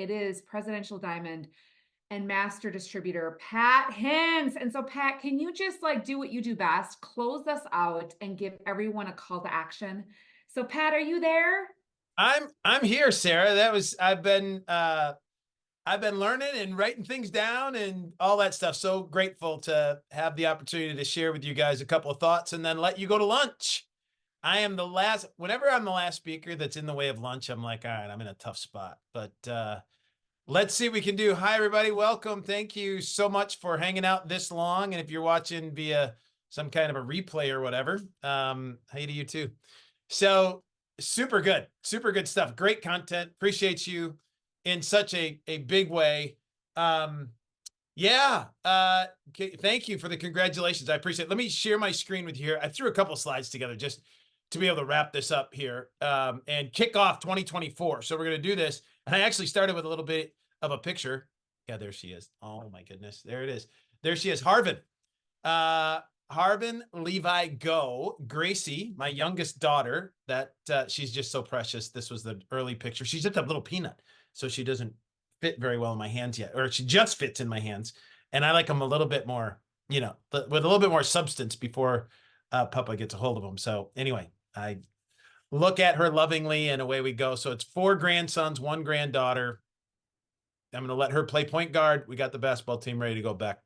It is Presidential Diamond and master distributor Pat Hintze. And so, Pat, can you just like do what you do best, close us out, and give everyone a call to action? So, Pat, are you there? I'm here, Sarah. I've been learning and writing things down and all that stuff. So grateful to have the opportunity to share with you guys a couple of thoughts and then let you go to lunch. Whenever I'm the last speaker that's in the way of lunch, I'm like, all right, I'm in a tough spot. But let's see what we can do. Hi, everybody. Welcome. Thank you so much for hanging out this long. And if you're watching via some kind of a replay or whatever, hey to you too. So super good stuff. Great content. Appreciate you in such a big way. Yeah. Okay, thank you for the congratulations. I appreciate it. Let me share my screen with you here. I threw a couple of slides together just to be able to wrap this up here and kick off 2024. So we're going to do this. And I actually started with a little bit of a picture. Yeah, there she is. Oh my goodness. There it is. There she is. Harvin. Harbin Levi Go, Gracie, my youngest daughter, that she's just so precious. This was the early picture. She's just a little peanut, so she doesn't fit very well in my hands yet, or she just fits in my hands. And I like them a little bit more, with a little bit more substance before Papa gets a hold of them. So anyway, I look at her lovingly and away we go. So it's 4 grandsons, 1 granddaughter. I'm going to let her play point guard. We got the basketball team ready to go back.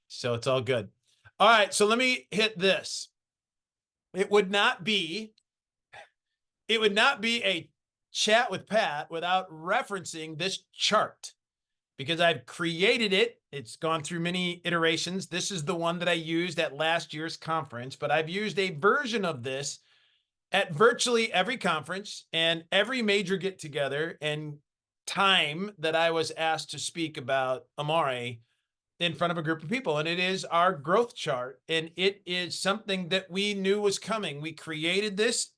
So it's all good. All right, so let me hit this. It would not be a chat with Pat without referencing this chart because I've created it. It's gone through many iterations. This is the one that I used at last year's conference, but I've used a version of this at virtually every conference and every major get together and time that I was asked to speak about Amare in front of a group of people. And it is our growth chart. And it is something that we knew was coming. We created this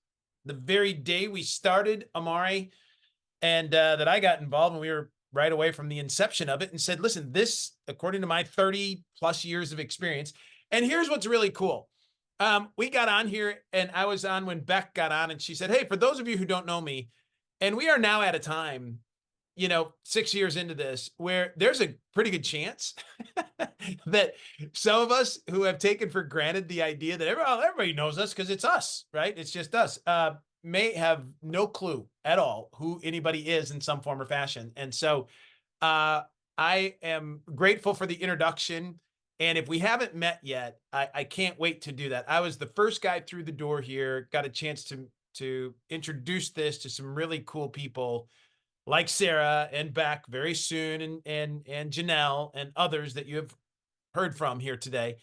the very day we started Amare and that I got involved, and we were right away from the inception of it and said, listen, this, according to my 30 plus years of experience. And here's what's really cool. We got on here and I was on when Beck got on and she said, hey, for those of you who don't know me, and we are now at a time 6 years into this, where there's a pretty good chance that some of us who have taken for granted the idea that everybody knows us because it's us, right? It's just us, may have no clue at all who anybody is in some form or fashion. And so I am grateful for the introduction. And if we haven't met yet, I can't wait to do that. I was the first guy through the door here, got a chance to introduce this to some really cool people like Sarah and Beck very soon, and Janelle and others that you have heard from here today.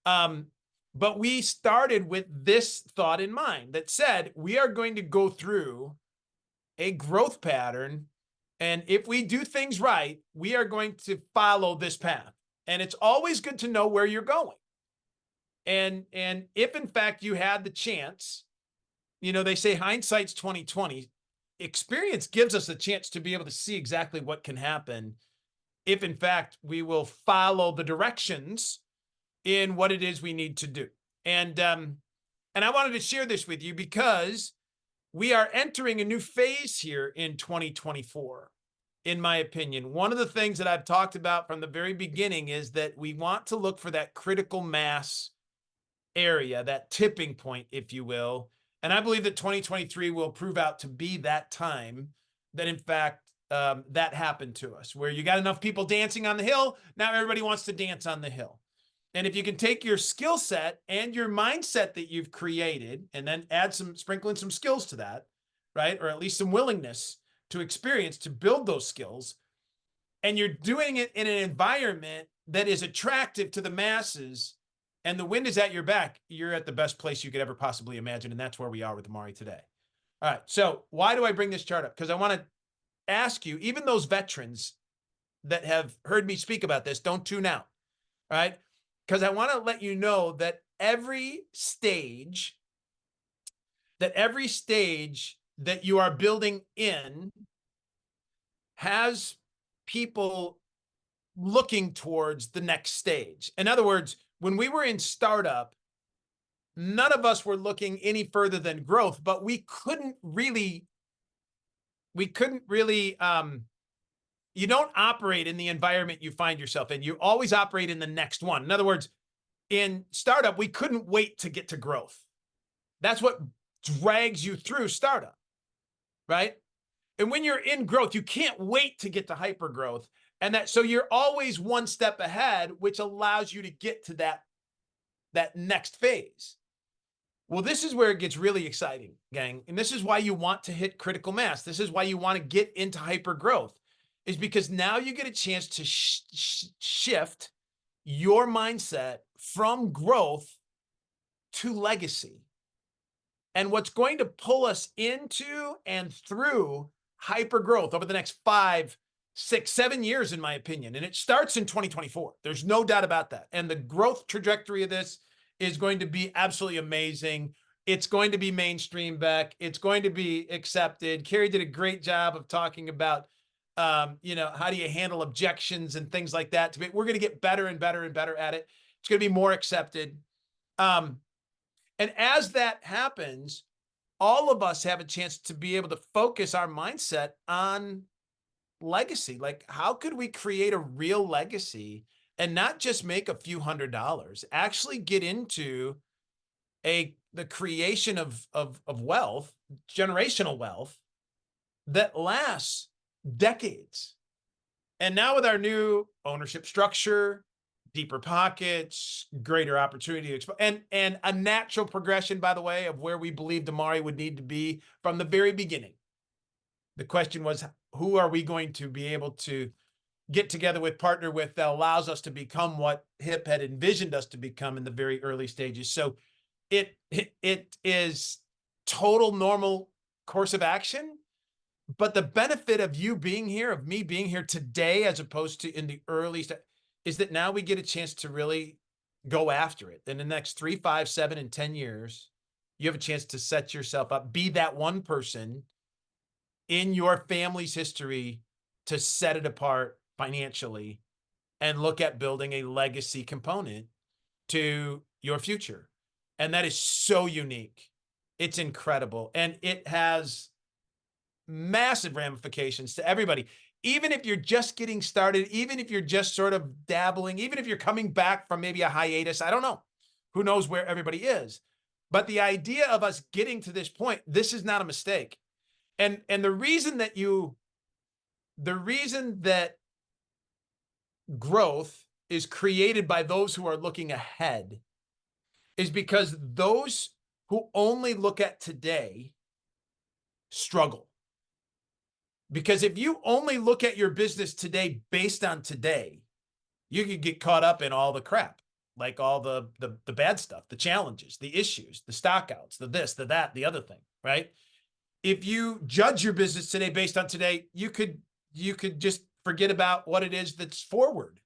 But we started with this thought in mind that said, we are going to go through a growth pattern. And if we do things right, we are going to follow this path. And it's always good to know where you're going. And if in fact you had the chance, they say hindsight's 2020. Experience gives us a chance to be able to see exactly what can happen if in fact we will follow the directions in what it is we need to do. And I wanted to share this with you because we are entering a new phase here in 2024. In my opinion, one of the things that I've talked about from the very beginning is that we want to look for that critical mass area, that tipping point, if you will. And I believe that 2023 will prove out to be that time that, in fact, that happened to us, where you got enough people dancing on the hill. Now everybody wants to dance on the hill. And if you can take your skill set and your mindset that you've created and then sprinkle in some skills to that, right? Or at least some willingness to experience, to build those skills. And you're doing it in an environment that is attractive to the masses, and the wind is at your back, you're at the best place you could ever possibly imagine. And that's where we are with Amare today. All right. So why do I bring this chart up? Because I want to ask you, even those veterans that have heard me speak about this, don't tune out. All right. Because I want to let you know that every stage that you are building in has people looking towards the next stage. In other words, when we were in startup, none of us were looking any further than growth, but we couldn't really you don't operate in the environment you find yourself in. You always operate in the next one. In other words, in startup, we couldn't wait to get to growth. That's what drags you through startup, right? And when you're in growth, you can't wait to get to hyper growth. And so you're always one step ahead, which allows you to get to that next phase. Well, this is where it gets really exciting, gang. And this is why you want to hit critical mass. This is why you want to get into hyper growth, is because now you get a chance to shift your mindset from growth to legacy. And what's going to pull us into and through hyper growth over the next 5, 6, 7 years, in my opinion. And it starts in 2024. There's no doubt about that. And the growth trajectory of this is going to be absolutely amazing. It's going to be mainstream, Beck. It's going to be accepted. Carrie did a great job of talking about, how do you handle objections and things like that. We're going to get better and better and better at it. It's going to be more accepted. And as that happens, all of us have a chance to be able to focus our mindset on legacy. Like, how could we create a real legacy and not just make a few $100s, actually get into the creation of wealth, generational wealth that lasts decades. And now with our new ownership structure, deeper pockets, greater opportunity to and a natural progression, by the way, of where we believed Amari would need to be from the very beginning. The question was, who are we going to be able to get together with, partner with, that allows us to become what HIP had envisioned us to become in the very early stages? So it is total normal course of action. But the benefit of you being here, of me being here today, as opposed to in the early stage, is that now we get a chance to really go after it. In the next 3, 5, 7, and 10 years, you have a chance to set yourself up, be that one person in your family's history to set it apart financially and look at building a legacy component to your future. And that is so unique. It's incredible. And it has massive ramifications to everybody. Even if you're just getting started, even if you're just sort of dabbling, even if you're coming back from maybe a hiatus, I don't know. Who knows where everybody is? But the idea of us getting to this point, this is not a mistake. And the reason that growth is created by those who are looking ahead is because those who only look at today struggle. Because if you only look at your business today based on today, you could get caught up in all the crap, like all the bad stuff, the challenges, the issues, the stockouts, the this, the that, the other thing, right? If you judge your business today based on today, you could just forget about what it is that's forward.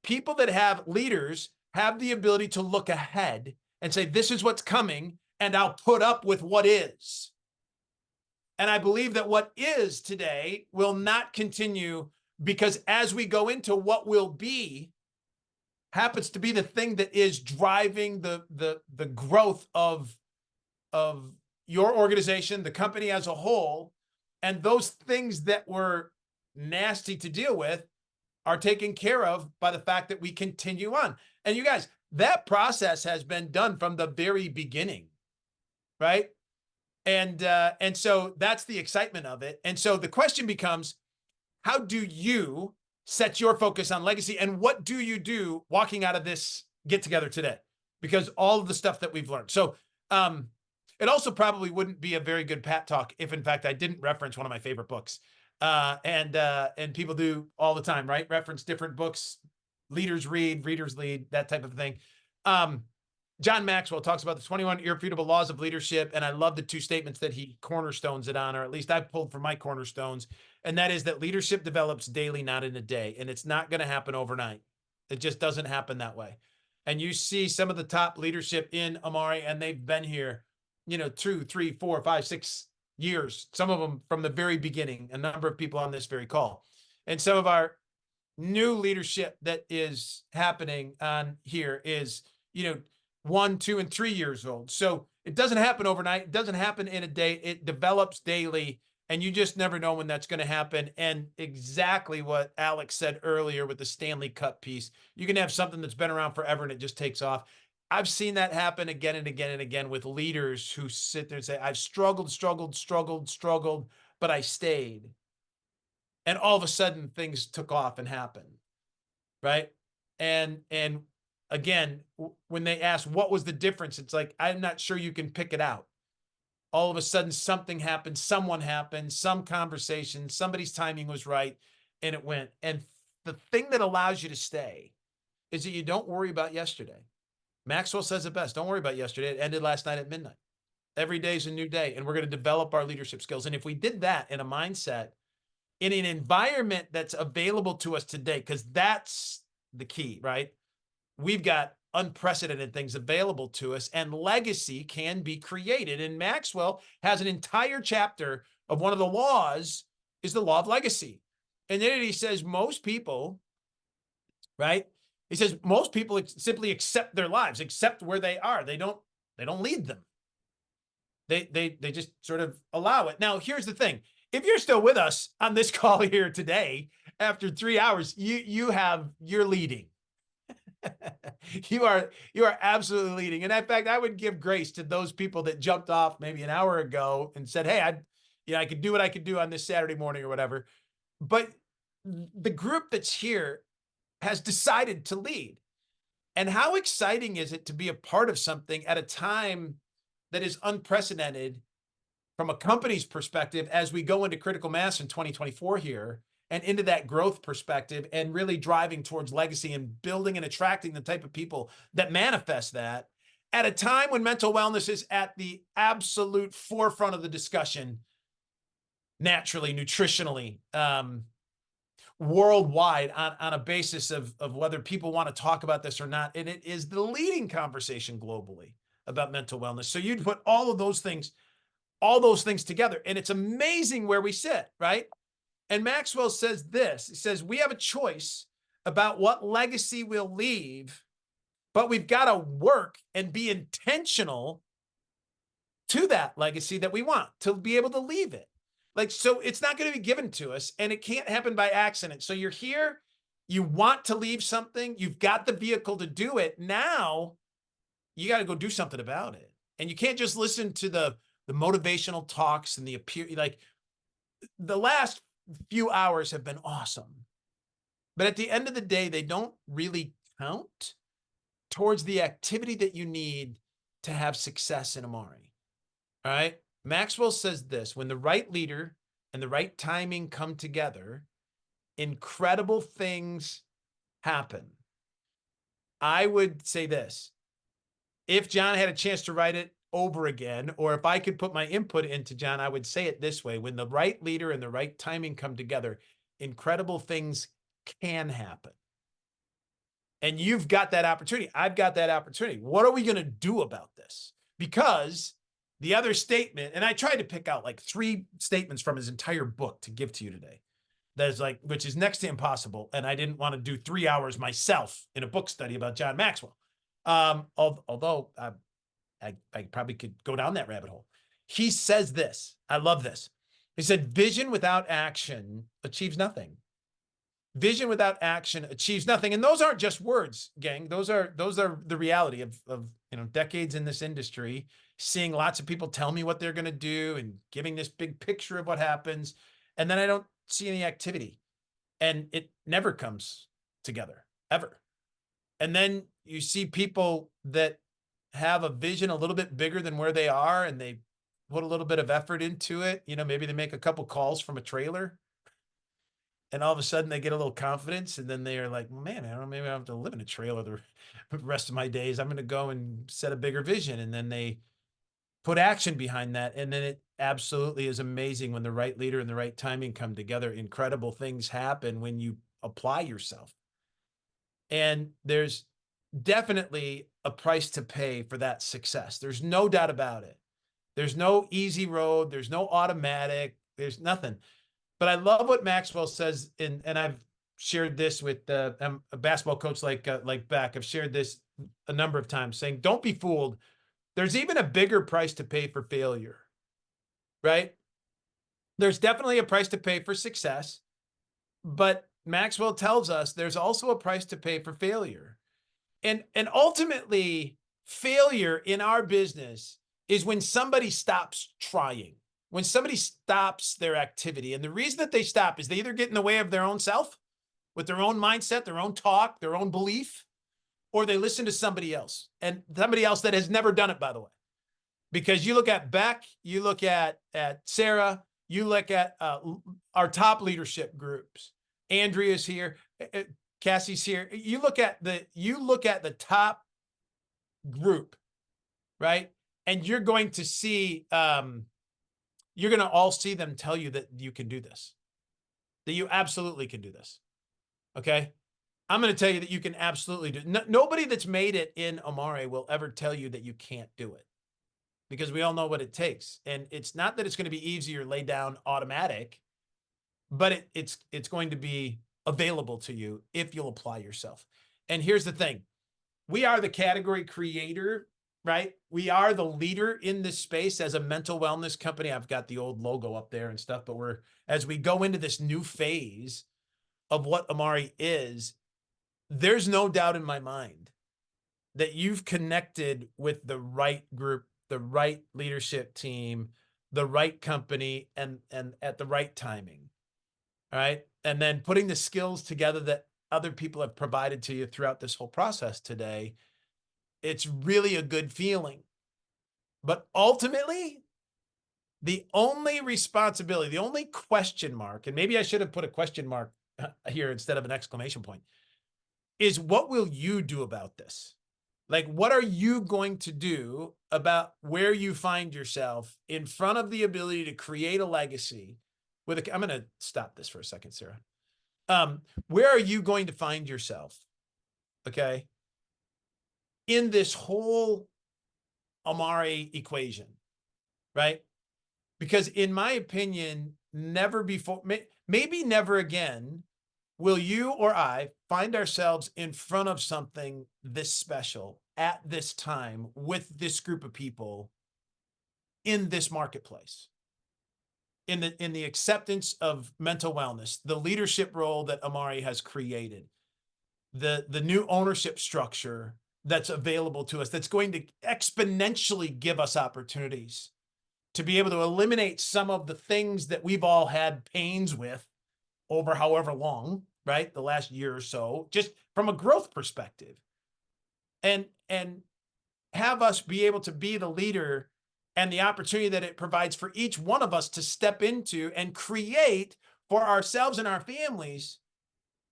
People that have leaders have the ability to look ahead and say, this is what's coming, and I'll put up with what is. And I believe that what is today will not continue, because as we go into what will be, happens to be the thing that is driving the growth of your organization, the company as a whole. And those things that were nasty to deal with are taken care of by the fact that we continue on. And you guys, that process has been done from the very beginning, right? And so that's the excitement of it. And so the question becomes, how do you set your focus on legacy? And what do you do walking out of this get together today? Because all of the stuff that we've learned. So it also probably wouldn't be a very good Pat talk if, in fact, I didn't reference one of my favorite books. And people do all the time, right? Reference different books, leaders read, readers lead, that type of thing. John Maxwell talks about the 21 irrefutable laws of leadership. And I love the 2 statements that he cornerstones it on, or at least I've pulled from my cornerstones. And that is that leadership develops daily, not in a day. And it's not going to happen overnight. It just doesn't happen that way. And you see some of the top leadership in Amari, and they've been here, 2, 3, 4, 5, 6 years, some of them from the very beginning, a number of people on this very call. And some of our new leadership that is happening on here is, 1, 2, and 3 years old. So it doesn't happen overnight. It doesn't happen in a day. It develops daily. And you just never know when that's going to happen. And exactly what Alex said earlier with the Stanley Cup piece, you can have something that's been around forever and it just takes off. I've seen that happen again and again and again with leaders who sit there and say, I've struggled, but I stayed. And all of a sudden things took off and happened. Right. And again, when they ask what was the difference, it's like, I'm not sure you can pick it out. All of a sudden something happened, someone happened, some conversation, somebody's timing was right, and it went. And the thing that allows you to stay is that you don't worry about yesterday. Maxwell says it best. Don't worry about yesterday. It ended last night at midnight. Every day is a new day, and we're going to develop our leadership skills. And if we did that in a mindset, in an environment that's available to us today, because that's the key, right? We've got unprecedented things available to us, and legacy can be created. And Maxwell has an entire chapter of one of the laws is the law of legacy. And then he says most people, right? He says most people simply accept their lives, accept where they are. They don't lead them. They just sort of allow it. Now, here's the thing. If you're still with us on this call here today, after 3 hours, you're leading. you are absolutely leading. And in fact, I would give grace to those people that jumped off maybe an hour ago and said, hey, I could do what I could do on this Saturday morning or whatever. But the group that's here has decided to lead. And how exciting is it to be a part of something at a time that is unprecedented from a company's perspective as we go into critical mass in 2024 here and into that growth perspective and really driving towards legacy and building and attracting the type of people that manifest that at a time when mental wellness is at the absolute forefront of the discussion, naturally, nutritionally, worldwide on a basis of whether people want to talk about this or not. And it is the leading conversation globally about mental wellness. So you'd put all those things together, and it's amazing where we sit, right? And Maxwell says this, he says, we have a choice about what legacy we'll leave, but we've got to work and be intentional to that legacy that we want to be able to leave it. Like, so it's not going to be given to us, and it can't happen by accident. So you're here, you want to leave something, you've got the vehicle to do it. Now you got to go do something about it. And you can't just listen to the motivational talks and like the last few hours have been awesome. But at the end of the day, they don't really count towards the activity that you need to have success in Amari. All right. Maxwell says this, when the right leader and the right timing come together, incredible things happen. I would say this, if John had a chance to write it over again, or if I could put my input into John, I would say it this way. When the right leader and the right timing come together, incredible things can happen. And you've got that opportunity. I've got that opportunity. What are we going to do about this? Because the other statement, and I tried to pick out like 3 statements from his entire book to give to you today. That's like, which is next to impossible. And I didn't want to do 3 hours myself in a book study about John Maxwell. Although I probably could go down that rabbit hole. He says this. I love this. He said, vision without action achieves nothing. Vision without action achieves nothing. And those aren't just words, gang. Those are the reality of decades in this industry, seeing lots of people tell me what they're going to do and giving this big picture of what happens. And then I don't see any activity, and it never comes together ever. And then you see people that have a vision a little bit bigger than where they are, and they put a little bit of effort into it. Maybe they make a couple calls from a trailer, and all of a sudden they get a little confidence, and then they are like, man, I don't know, maybe I have to live in a trailer the rest of my days. I'm going to go and set a bigger vision. And then they put action behind that. And then it absolutely is amazing when the right leader and the right timing come together. Incredible things happen when you apply yourself. And there's definitely a price to pay for that success. There's no doubt about it. There's no easy road. There's no automatic. There's nothing. But I love what Maxwell says, and I've shared this with a basketball coach like Beck. I've shared this a number of times, saying, don't be fooled. There's even a bigger price to pay for failure, right? There's definitely a price to pay for success, but Maxwell tells us there's also a price to pay for failure. And ultimately, failure in our business is when somebody stops trying, when somebody stops their activity. And the reason that they stop is they either get in the way of their own self with their own mindset, their own talk, their own belief, or they listen to somebody else, and somebody else that has never done it, by the way. Because you look at Beck, you look at Sarah, you look at our top leadership groups. Andrea's here, Cassie's here. You look at the top group, right? And you're going to see, you're going to all see them tell you that you can do this, that you absolutely can do this. Okay. I'm going to tell you that you can absolutely do it. Nobody that's made it in Amare will ever tell you that you can't do it, because we all know what it takes. And it's not that it's going to be easy or lay down automatic, but it's going to be available to you if you'll apply yourself. And here's the thing. We are the category creator, right? We are the leader in this space as a mental wellness company. I've got the old logo up there and stuff, but as we go into this new phase of what Amare is, there's no doubt in my mind that you've connected with the right group, the right leadership team, the right company, and at the right timing. All right. And then putting the skills together that other people have provided to you throughout this whole process today, it's really a good feeling. But ultimately, the only responsibility, the only question mark, and maybe I should have put a question mark here instead of an exclamation point, is what will you do about this? Like, what are you going to do about where you find yourself in front of the ability to create a legacy with I'm going to stop this for a second, Sarah. Where are you going to find yourself? Okay. In this whole Amare equation, right? Because in my opinion, never before, maybe never again, will you or I find ourselves in front of something this special at this time with this group of people in this marketplace, in the acceptance of mental wellness, the leadership role that Amare has created, the new ownership structure that's available to us, that's going to exponentially give us opportunities to be able to eliminate some of the things that we've all had pains with over however long, right? The last year or so, just from a growth perspective, and have us be able to be the leader and the opportunity that it provides for each one of us to step into and create for ourselves and our families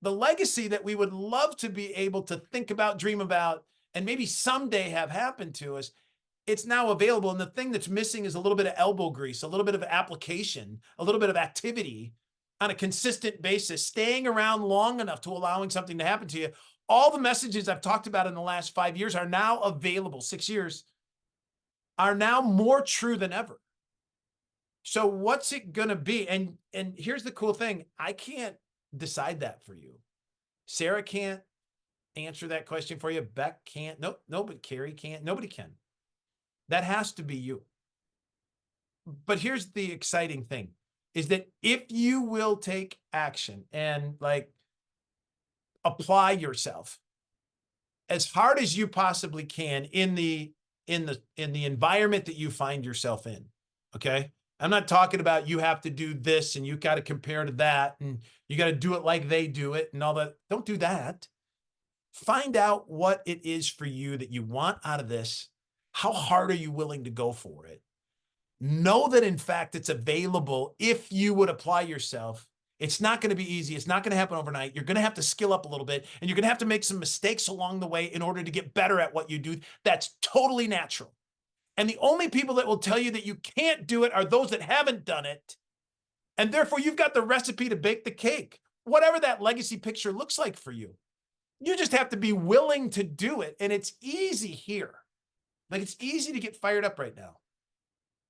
the legacy that we would love to be able to think about, dream about, and maybe someday have happen to us. It's now available. And the thing that's missing is a little bit of elbow grease, a little bit of application, a little bit of activity on a consistent basis, staying around long enough to allowing something to happen to you. All the messages I've talked about in the last 5 years are now available, 6 years, are now more true than ever. So what's it going to be? And here's the cool thing. I can't decide that for you. Sarah can't answer that question for you. Beck can't. Nope. Nobody. Carrie can't. Nobody can. That has to be you. But here's the exciting thing is that if you will take action and like apply yourself as hard as you possibly can in the environment that you find yourself in. Okay. I'm not talking about you have to do this and you got to compare to that and you got to do it like they do it and all that. Don't do that. Find out what it is for you that you want out of this. How hard are you willing to go for it? Know that in fact it's available if you would apply yourself. It's not going to be easy. It's not going to happen overnight. You're going to have to skill up a little bit and you're going to have to make some mistakes along the way in order to get better at what you do. That's totally natural. And the only people that will tell you that you can't do it are those that haven't done it. And therefore you've got the recipe to bake the cake, whatever that legacy picture looks like for you. You just have to be willing to do it. And it's easy here. Like it's easy to get fired up right now.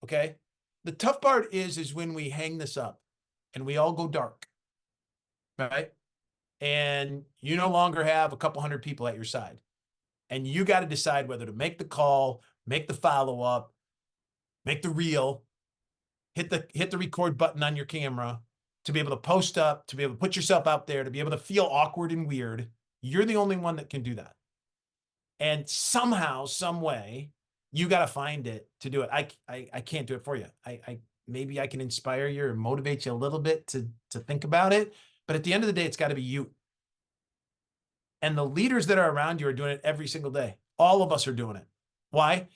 Okay. The tough part is when we hang this up and we all go dark, right? And you no longer have a couple hundred people at your side and you got to decide whether to make the call, make the follow-up, make the reel, hit the record button on your camera, to be able to post up, to be able to put yourself out there, to be able to feel awkward and weird. You're the only one that can do that. And somehow, some way, you got to find it to do it. I can't do it for you. I maybe I can inspire you or motivate you a little bit to think about it, but at the end of the day, it's got to be you. And the leaders that are around you are doing it every single day. All of us are doing it. Why?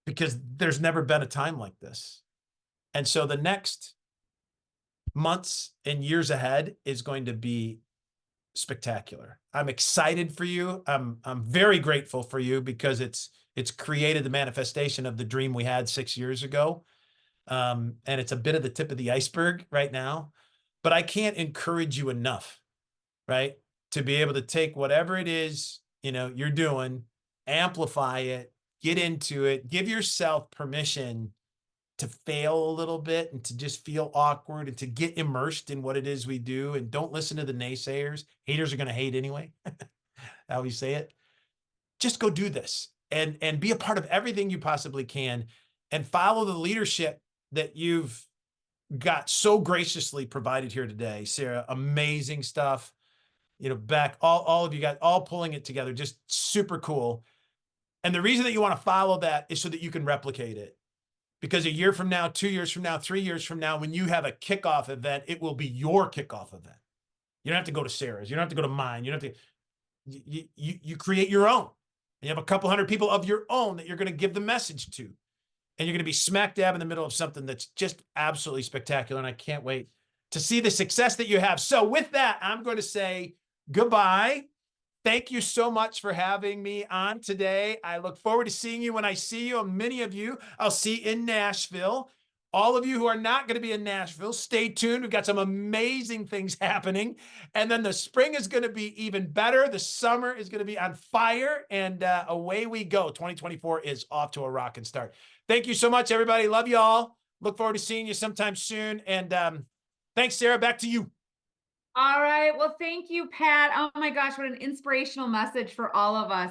Because there's never been a time like this. And so the next months and years ahead is going to be spectacular. I'm excited for you. I'm very grateful for you because it's created the manifestation of the dream we had 6 years ago. And it's a bit of the tip of the iceberg right now, but I can't encourage you enough, right? To be able to take whatever it is, you're doing, amplify it, get into it, give yourself permission to fail a little bit and to just feel awkward and to get immersed in what it is we do. And don't listen to the naysayers. Haters are going to hate anyway. How we say it. Just go do this and be a part of everything you possibly can and follow the leadership that you've got so graciously provided here today. Sarah, amazing stuff. Beck, all of you guys, all pulling it together, just super cool. And the reason that you want to follow that is so that you can replicate it. Because a year from now, 2 years from now, 3 years from now, when you have a kickoff event, it will be your kickoff event. You don't have to go to Sarah's. You don't have to go to mine. You don't have to, you create your own. And you have a couple hundred people of your own that you're going to give the message to. And you're going to be smack dab in the middle of something that's just absolutely spectacular. And I can't wait to see the success that you have. So with that, I'm going to say goodbye. Thank you so much for having me on today. I look forward to seeing you when I see you. And many of you I'll see in Nashville. All of you who are not going to be in Nashville, stay tuned. We've got some amazing things happening. And then the spring is going to be even better. The summer is going to be on fire. And away we go. 2024 is off to a rocking start. Thank you so much, everybody. Love you all. Look forward to seeing you sometime soon. And thanks, Sarah. Back to you. All right. Well, thank you, Pat. Oh my gosh, what an inspirational message for all of us.